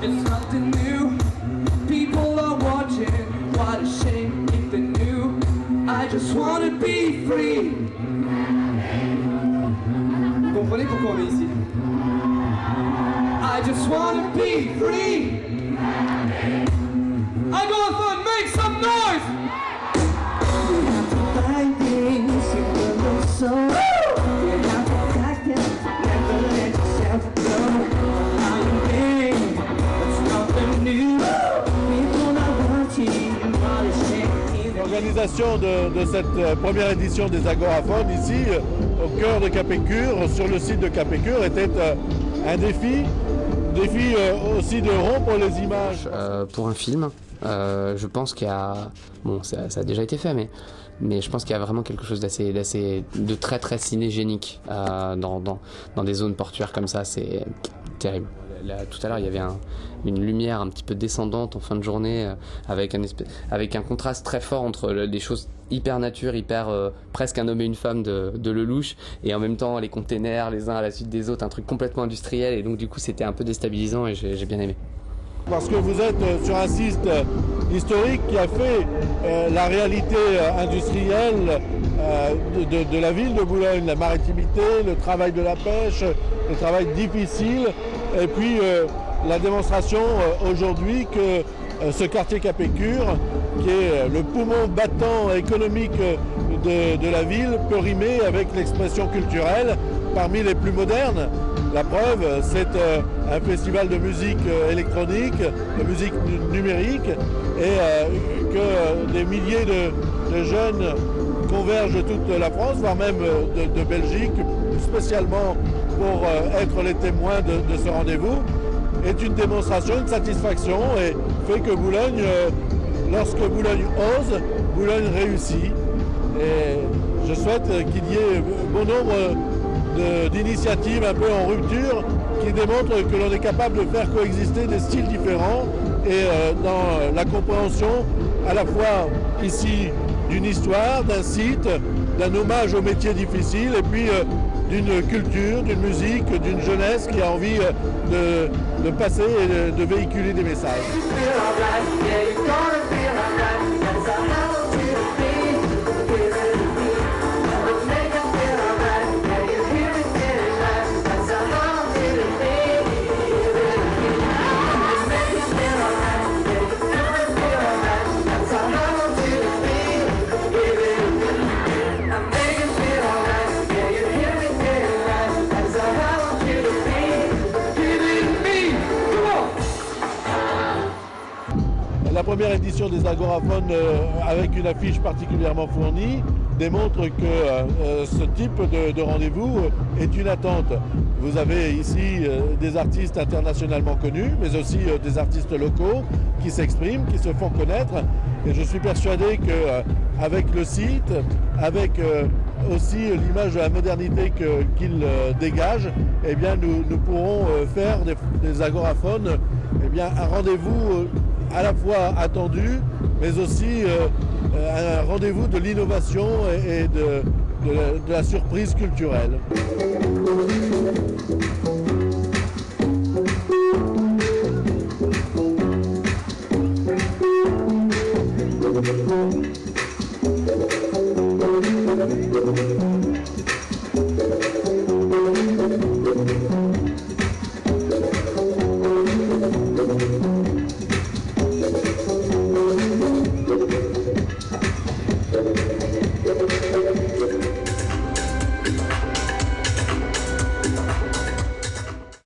It's nothing new. People are watching. What a shame if they knew. I just wanna be free. Vous comprenez pourquoi on est ici? I just wanna be free. I go on, make some noise. You have to find things you will know so. You have to practice, never let yourself go. Now you think it's nothing new. People are watching, what a shame. L'organisation de cette première édition des Agoraphones ici, au cœur de Capécure, sur le site de Capécure, était un défi aussi de rompre les images. Pour un film, je pense qu'il y a... Bon, ça a déjà été fait, mais je pense qu'il y a vraiment quelque chose de très très cinégénique dans des zones portuaires comme ça, c'est terrible. Là, tout à l'heure, il y avait une lumière un petit peu descendante en fin de journée, avec un contraste très fort entre des choses hyper nature, presque un homme et une femme de Lelouch, et en même temps les containers les uns à la suite des autres, un truc complètement industriel, et donc du coup c'était un peu déstabilisant et j'ai bien aimé. Parce que vous êtes sur un site historique qui a fait la réalité industrielle de la ville de Boulogne, la maritimité, le travail de la pêche, le travail difficile, et puis la démonstration aujourd'hui que ce quartier Capécure, qui est le poumon battant économique de la ville, peut rimer avec l'expression culturelle parmi les plus modernes. La preuve, c'est un festival de musique électronique, de musique numérique, et que des milliers de jeunes convergent de toute la France, voire même de Belgique, spécialement pour être les témoins de ce rendez-vous, est une démonstration, une satisfaction, et fait que Boulogne, lorsque Boulogne ose, Boulogne réussit. Et je souhaite qu'il y ait bon nombre d'initiatives un peu en rupture qui démontrent que l'on est capable de faire coexister des styles différents et dans la compréhension à la fois ici d'une histoire, d'un site, d'un hommage aux métiers difficiles et puis d'une culture, d'une musique, d'une jeunesse qui a envie de passer et de véhiculer des messages. La première édition des Agoraphones, avec une affiche particulièrement fournie, démontre que ce type de rendez-vous est une attente. Vous avez ici des artistes internationalement connus, mais aussi des artistes locaux qui s'expriment, qui se font connaître. Et je suis persuadé qu'avec le site, avec aussi l'image de la modernité qu'il dégage, eh bien, nous pourrons faire des Agoraphones un rendez-vous à la fois attendu, mais aussi un rendez-vous de l'innovation et de la surprise culturelle.